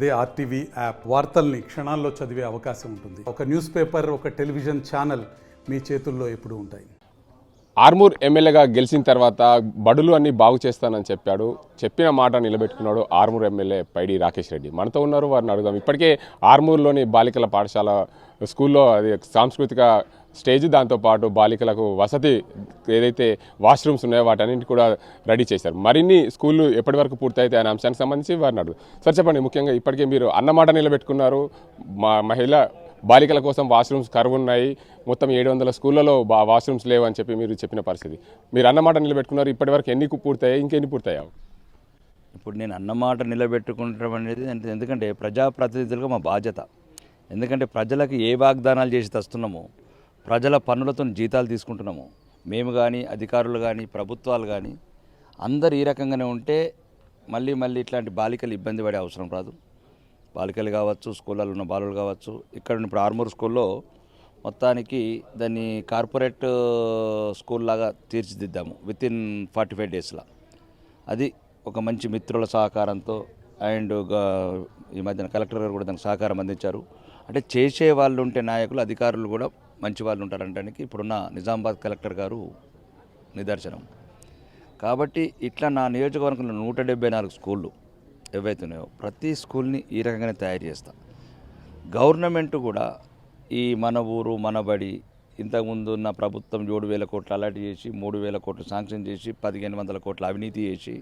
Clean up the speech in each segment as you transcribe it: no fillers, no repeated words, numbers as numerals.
అదే RTV app వార్తల్ని క్షణాల్లో చదివే అవకాశం ఉంటుంది. ఒక న్యూస్ పేపర్, ఒక టెలివిజన్ ఛానల్ మీ చేతుల్లో ఎప్పుడూ ఉంటాయి. ఆర్మూర్ ఎమ్మెల్యేగా గెలిచిన తర్వాత బడులు అన్ని బాగు చేస్తానని చెప్పాడు. చెప్పిన మాట నిలబెట్టుకున్నాడు ఆర్మూర్ ఎమ్మెల్యే పైడి రాకేష్ రెడ్డి. మనతో ఉన్నారు, వారిని అడుగుదాం. ఇప్పటికే ఆర్మూర్లోని బాలికల పాఠశాల స్కూల్లో అది సాంస్కృతిక స్టేజ్, దాంతోపాటు బాలికలకు వసతి ఏదైతే వాష్రూమ్స్ ఉన్నాయో వాటన్నింటి కూడా రెడీ చేశారు. మరిన్ని స్కూళ్ళు ఎప్పటి వరకు పూర్తయితే అనే అంశానికి సంబంధించి వారిని అడుగు. సార్ చెప్పండి, ముఖ్యంగా ఇప్పటికే మీరు అన్నమాట నిలబెట్టుకున్నారు. బాలికల కోసం వాష్రూమ్స్ కరువు ఉన్నాయి, మొత్తం 700 స్కూళ్ళలో వాష్రూమ్స్ లేవు అని చెప్పి మీరు చెప్పిన పరిస్థితి. మీరు అన్నమాట నిలబెట్టుకున్నారు. ఇప్పటివరకు ఎన్ని పూర్తయ్యాయి, ఇంకెన్ని పూర్తయ్యావు? ఇప్పుడు నేను అన్నమాట నిలబెట్టుకుంటాం అనేది ఎందుకంటే ప్రజాప్రతినిధులుగా మా బాధ్యత. ఎందుకంటే ప్రజలకు ఏ వాగ్దానాలు చేసి తెస్తున్నామో, ప్రజల పన్నులతో జీతాలు తీసుకుంటున్నాము మేము కానీ, అధికారులు కానీ, ప్రభుత్వాలు కానీ అందరు ఈ రకంగానే ఉంటే మళ్ళీ ఇట్లాంటి బాలికలు ఇబ్బంది పడే అవసరం రాదు. బాలికలు కావచ్చు, స్కూళ్ళలో ఉన్న బాలులు కావచ్చు. ఇక్కడ ఇప్పుడు ఆర్మూర్ స్కూల్లో మొత్తానికి దాన్ని కార్పొరేట్ స్కూల్ లాగా తీర్చిదిద్దాము వితిన్ 45 డేస్లో. అది ఒక మంచి మిత్రుల సహకారంతో అండ్ ఈ మధ్యన కలెక్టర్ గారు కూడా దానికి సహకారం అందించారు. అంటే చేసే వాళ్ళు ఉంటే నాయకులు, అధికారులు కూడా మంచి వాళ్ళు ఉంటారంటానికి ఇప్పుడున్న నిజామాబాద్ కలెక్టర్ గారు నిదర్శనం. కాబట్టి ఇట్లా నా నియోజకవర్గంలో 174 స్కూళ్ళు ఏవైతున్నాయో ప్రతి స్కూల్ని ఈ రకంగానే తయారు చేస్తా. గవర్నమెంట్ కూడా ఈ మన ఊరు మన బడి ఇంతకుముందు ఉన్న ప్రభుత్వం 7,000 కోట్లు అలాట్ చేసి 3,000 కోట్లు శాంక్షన్ చేసి 1,500 కోట్ల అవినీతి చేసి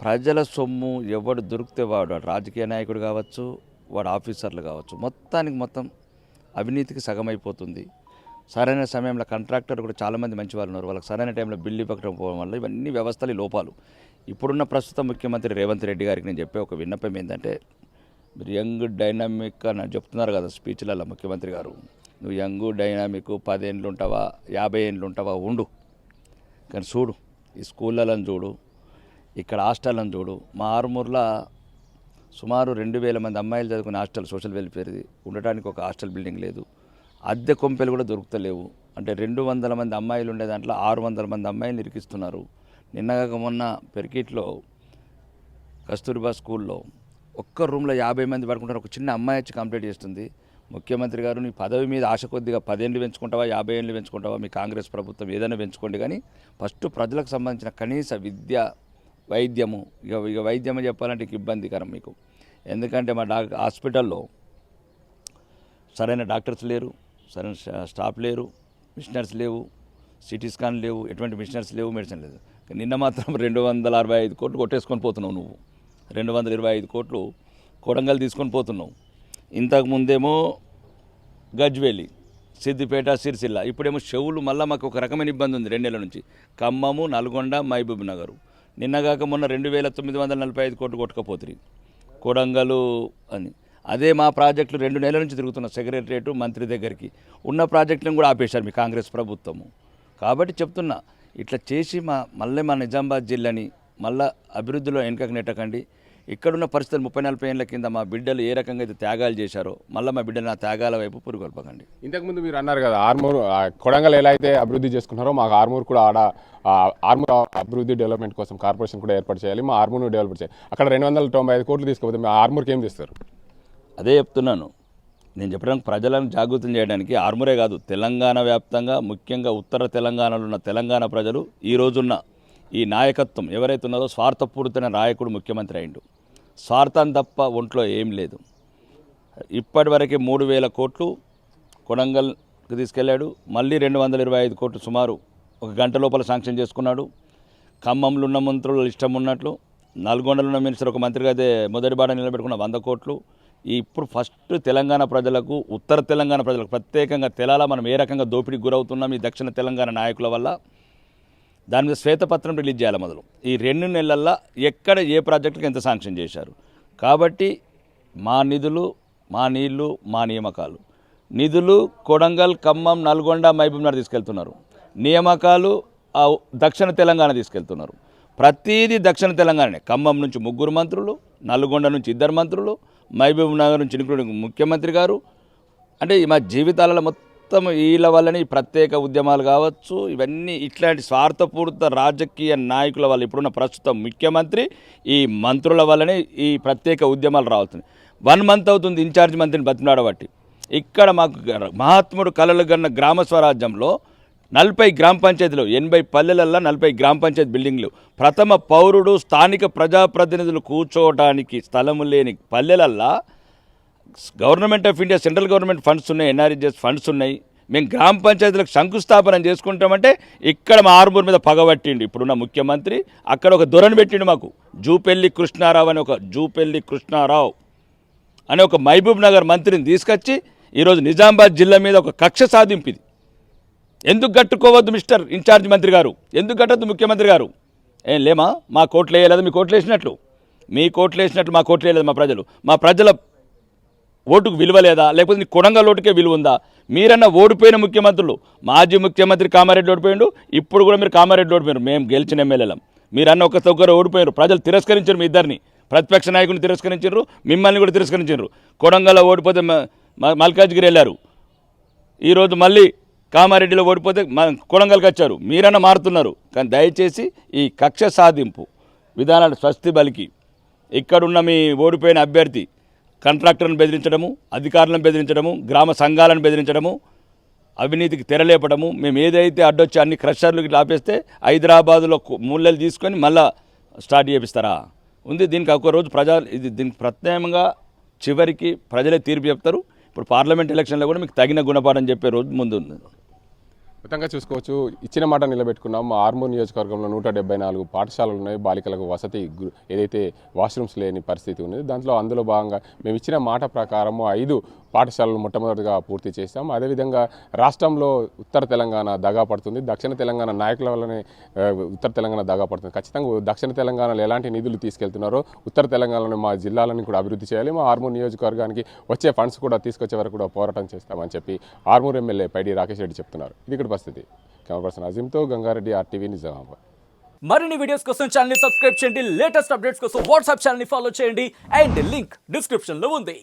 ప్రజల సొమ్ము ఎవడు దొరికితే వాడు రాజకీయ నాయకుడు కావచ్చు, వాడు ఆఫీసర్లు కావచ్చు, మొత్తం అవినీతికి సగం అయిపోతుంది. సరైన సమయంలో కాంట్రాక్టర్ కూడా చాలామంది మంచి వాళ్ళు ఉన్నారు, వాళ్ళకి సరైన టైంలో బిల్లు ఇవ్వకపోవడం వల్ల ఇవన్నీ వ్యవస్థలు లోపాలు. ఇప్పుడున్న ప్రస్తుత ముఖ్యమంత్రి రేవంత్ రెడ్డి గారికి నేను చెప్పే ఒక విన్నపం ఏంటంటే, మీరు యంగ్ డైనామిక్ అని చెప్తున్నారు కదా స్పీచ్లలో ముఖ్యమంత్రి గారు, నువ్వు యంగ్ డైనామిక్ 10 ఏళ్ళు ఉంటావా 50 ఏళ్ళు ఉంటావా ఉండు, కానీ చూడు ఈ స్కూళ్ళలను చూడు, ఇక్కడ హాస్టళ్ళను చూడు. మా ఆరుమూరులో సుమారు 2,000 మంది అమ్మాయిలు చదువుకునే హాస్టల్, సోషల్ వెల్ఫేర్ది, ఉండటానికి ఒక హాస్టల్ బిల్డింగ్ లేదు, అద్దె కొంపెలు కూడా దొరుకుతలేవు. అంటే 200 మంది అమ్మాయిలు ఉండే దాంట్లో 600 మంది అమ్మాయిలు ఇరికిస్తున్నారు. నిన్నగాక మొన్న పెరికిట్లో కస్తూర్బా స్కూల్లో ఒక్క రూమ్లో 50 మంది పడుకుంటారు. ఒక చిన్న అమ్మాయి వచ్చి కంప్లీట్ చేస్తుంది. ముఖ్యమంత్రి గారు, నీ పదవి మీద ఆశ కొద్దిగా 10 ఏళ్ళు పెంచుకుంటావా 50 ఏళ్ళు పెంచుకుంటావా, మీ కాంగ్రెస్ ప్రభుత్వం ఏదైనా పెంచుకోండి, కానీ ఫస్ట్ ప్రజలకు సంబంధించిన కనీస విద్య, వైద్యము, ఇక వైద్యము చెప్పాలంటే ఇబ్బందికరం మీకు. ఎందుకంటే మా హాస్పిటల్లో సరైన డాక్టర్స్ లేరు, సరైన స్టాఫ్ లేరు, మిషనరీస్ లేవు, సిటీ స్కాన్ లేవు, ఎటువంటి మిషనరీస్ లేవు, మెడిసిన్ లేదు. నిన్న మాత్రం 265 కోట్లు కొట్టేసుకొని పోతున్నావు నువ్వు. 225 కోట్లు కొడంగల్ తీసుకొని పోతున్నావు. ఇంతకుముందేమో గజ్వేలి, సిద్దిపేట, సిరిసిల్ల, ఇప్పుడేమో చెవులు. మళ్ళీ మాకు ఒక రకమైన ఇబ్బంది ఉంది 2 నెలల నుంచి. ఖమ్మము, నల్గొండ, మహబూబ్ నగరు. నిన్నగాక మొన్న 2,945 కోట్లు కొట్టుకపోతుంది కొడంగలు అని. అదే మా ప్రాజెక్టులు 2 నెలల నుంచి తిరుగుతున్న సెక్రటరియట్ మంత్రి దగ్గరికి, ఉన్న ప్రాజెక్టులను కూడా ఆపేశారు మీ కాంగ్రెస్ ప్రభుత్వము. కాబట్టి చెప్తున్నా, ఇట్లా చేసి మళ్ళీ మా నిజామాబాద్ జిల్లాని మళ్ళీ అభివృద్ధిలో వెనుకకు నెట్టకండి. ఇక్కడున్న పరిస్థితులు 30-40 ఏళ్ళ కింద మా బిడ్డలు ఏ రకంగా అయితే త్యాగాలు చేశారో మళ్ళీ మా బిడ్డలు ఆ త్యాగాల వైపు పురుగొల్పకండి. ఇంతకుముందు మీరు అన్నారు కదా, ఆర్మూర్ కొడంగల్ ఎలా అయితే అభివృద్ధి చేసుకున్నారో మాకు ఆర్మూర్ కూడా ఆర్మూర్ అభివృద్ధి డెవలప్మెంట్ కోసం కార్పొరేషన్ కూడా ఏర్పాటు చేయాలి, మా ఆర్మూర్ను డెవలప్ చేయాలి. అక్కడ 295 కోట్లు తీసుకుపోతే మీ ఆర్మూర్కి ఏం చేస్తారు? అదే చెప్తున్నాను నేను. చెప్పడానికి ప్రజలను జాగృతం చేయడానికి ఆర్మూరే కాదు, తెలంగాణ వ్యాప్తంగా, ముఖ్యంగా ఉత్తర తెలంగాణలో ఉన్న తెలంగాణ ప్రజలు ఈ రోజున్న ఈ నాయకత్వం ఎవరైతే ఉన్నారో స్వార్థపూరితమైన నాయకుడు ముఖ్యమంత్రి అయిండు. స్వార్థం తప్ప ఒంట్లో ఏం లేదు. ఇప్పటివరకు 3,000 కోట్లు కొడంగల్కి తీసుకెళ్ళాడు. మళ్ళీ 225 కోట్లు సుమారు ఒక గంట లోపల శాంక్షన్ చేసుకున్నాడు. ఖమ్మంలో ఉన్న మంత్రులు ఇష్టం ఉన్నట్లు, నల్గొండలో ఉన్న మినిస్టర్ ఒక మంత్రిగా అయితే మొదటి బాట నిలబెట్టుకున్న 100 కోట్లు. ఇప్పుడు ఫస్ట్ తెలంగాణ ప్రజలకు, ఉత్తర తెలంగాణ ప్రజలకు ప్రత్యేకంగా తెలాల మనం ఏ రకంగా దోపిడీకి గురవుతున్నాం ఈ దక్షిణ తెలంగాణ నాయకుల వల్ల. దాని మీద శ్వేతపత్రం రిలీజ్ చేయాలి మొదలు. ఈ 2 నెలల్లో ఎక్కడ ఏ ప్రాజెక్టులకు ఎంత శాంక్షన్ చేశారు. కాబట్టి మా నిధులు, మా నీళ్లు, మా నియామకాలు. నిధులు కొడంగల్, ఖమ్మం, నల్గొండ, మహబూబ్నగర్ తీసుకెళ్తున్నారు. నియామకాలు దక్షిణ తెలంగాణ తీసుకెళ్తున్నారు. ప్రతిదీ దక్షిణ తెలంగాణనే. ఖమ్మం నుంచి 3 మంత్రులు, నల్గొండ నుంచి 2 మంత్రులు, మహబూబ్ నగర్ నుంచి ముఖ్యమంత్రి గారు. అంటే మా జీవితాలలో మొత్తం వీళ్ళ వల్లనే ఈ ప్రత్యేక ఉద్యమాలు కావచ్చు, ఇవన్నీ ఇట్లాంటి స్వార్థపూరిత రాజకీయ నాయకుల వల్ల, ఇప్పుడున్న ప్రస్తుతం ముఖ్యమంత్రి, ఈ మంత్రుల వల్లనే ఈ ప్రత్యేక ఉద్యమాలు రావుతున్నాయి. 1 మంత్ అవుతుంది ఇన్ఛార్జ్ మంత్రిని బతిమలాడబట్టి. ఇక్కడ మాకు మహాత్ముడు కలలు గన్న గ్రామ స్వరాజ్యంలో 40 గ్రామ పంచాయతీలు, 80 పల్లెలల్లో 40 గ్రామ పంచాయతీ బిల్డింగ్లు, ప్రథమ పౌరుడు స్థానిక ప్రజాప్రతినిధులు కూర్చోవడానికి స్థలము లేని పల్లెలల్లో government of India central government funds ఉన్నాయి, ఎన్ఆర్ఈజెస్ ఫండ్స్ ఉన్నాయి. మేము గ్రామ పంచాయతీలకు శంకుస్థాపన చేసుకుంటామంటే ఇక్కడ మా ఆర్మూర్ మీద పగబట్టిండు ఇప్పుడున్న ముఖ్యమంత్రి. అక్కడ ఒక దొరను పెట్టిండు మాకు, జూపెల్లి కృష్ణారావు అనే ఒక మహబూబ్ నగర్ మంత్రిని తీసుకొచ్చి ఈరోజు నిజామాబాద్ జిల్లా మీద ఒక కక్ష సాధింపింది. ఎందుకు కట్టుకోవద్దు మిస్టర్ ఇన్ఛార్జ్ మంత్రి గారు, ఎందుకు కట్టద్దు ముఖ్యమంత్రి గారు? ఏం లేమా మా కోట్లు వేయలేదు, మీ కోట్లు వేసినట్లు, మీ కోట్లు వేసినట్లు మా కోట్లు వేయలేదు. మా ప్రజల ఓటుకు విలువ లేదా, లేకపోతే నీ కొడంగల్ ఓటుకే విలువ ఉందా? మీరన్న ఓడిపోయిన ముఖ్యమంత్రులు, మాజీ ముఖ్యమంత్రి కామారెడ్డి ఓడిపోయిండు, ఇప్పుడు కూడా మీరు కామారెడ్డి ఓడిపోయారు. మేము గెలిచిన ఎమ్మెల్యేలం, మీరన్న ఒక దగ్గర ఓడిపోయారు. ప్రజలు తిరస్కరించారు మీ ఇద్దరిని, ప్రతిపక్ష నాయకుని తిరస్కరించారు, మిమ్మల్ని కూడా తిరస్కరించారు. కొడంగల్లో ఓడిపోతే మల్కాజ్గిరి వెళ్ళారు, ఈరోజు మళ్ళీ కామారెడ్డిలో ఓడిపోతే కొడంగల్కి వచ్చారు. మీరన్నా మారుతున్నారు. కానీ దయచేసి ఈ కక్ష సాధింపు విధానాలు స్వస్తి బలికి ఇక్కడున్న మీ ఓడిపోయిన అభ్యర్థి కాంట్రాక్టర్లను బెదిరించడము, అధికారులను బెదిరించడము, గ్రామ సంఘాలను బెదిరించడము, అవినీతికి తెరలేపడము. మేము ఏదైతే అడ్డొచ్చి అన్ని క్రషర్లు ఇట్లా ఆపేస్తే హైదరాబాదులో మూలలు తీసుకొని మళ్ళా స్టార్ట్ చేపిస్తారా ఉంది. దీనికి ఒక రోజు దీనికి ప్రత్యేకంగా చివరికి ప్రజలే తీర్పు చెప్తారు. ఇప్పుడు పార్లమెంట్ ఎలక్షన్లో కూడా మీకు తగిన గుణపాఠం చెప్పే రోజు ముందు ఉంది. మొత్తంగా చూసుకోవచ్చు, ఇచ్చిన మాట నిలబెట్టుకున్నాం. మా ఆర్మూర్ నియోజకవర్గంలో 174 పాఠశాలలు ఉన్నాయి. బాలికలకు వసతి ఏదైతే వాష్రూమ్స్ లేని పరిస్థితి ఉంది, అందులో భాగంగా మేము ఇచ్చిన మాట ప్రకారం 5 పాఠశాలలు మొట్టమొదటిగా పూర్తి చేస్తాం. అదేవిధంగా రాష్ట్రంలో ఉత్తర తెలంగాణ దగా పడుతుంది, దక్షిణ తెలంగాణ నాయకుల వల్లనే ఉత్తర తెలంగాణ దగా పడుతుంది. ఖచ్చితంగా దక్షిణ తెలంగాణలో ఎలాంటి నిధులు తీసుకెళ్తున్నారో ఉత్తర తెలంగాణలో మా జిల్లాలను కూడా అభివృద్ధి చేయాలి. మా ఆర్మూర్ నియోజకవర్గానికి వచ్చే ఫండ్స్ కూడా తీసుకొచ్చే వరకు కూడా పోరాటం చేస్తామని చెప్పి ఆర్మూర్ ఎమ్మెల్యే పైడి రాకేష్ రెడ్డి చెప్తున్నారు. ఇది ఇక్కడ పరిస్థితి. కెమెరా పర్సన్ అజీమ్తో గంగారెడ్డి, RTV నిజామాబాద్. మరిన్ని వీడియోస్ కోసం ఛానల్ ని సబ్స్క్రైబ్ చేయండి, లేటెస్ట్ అప్డేట్స్ కోసం వాట్సాప్ ఛానల్ ని ఫాలో చేయండి అండ్ లింక్ డిస్క్రిప్షన్ లో ఉంది.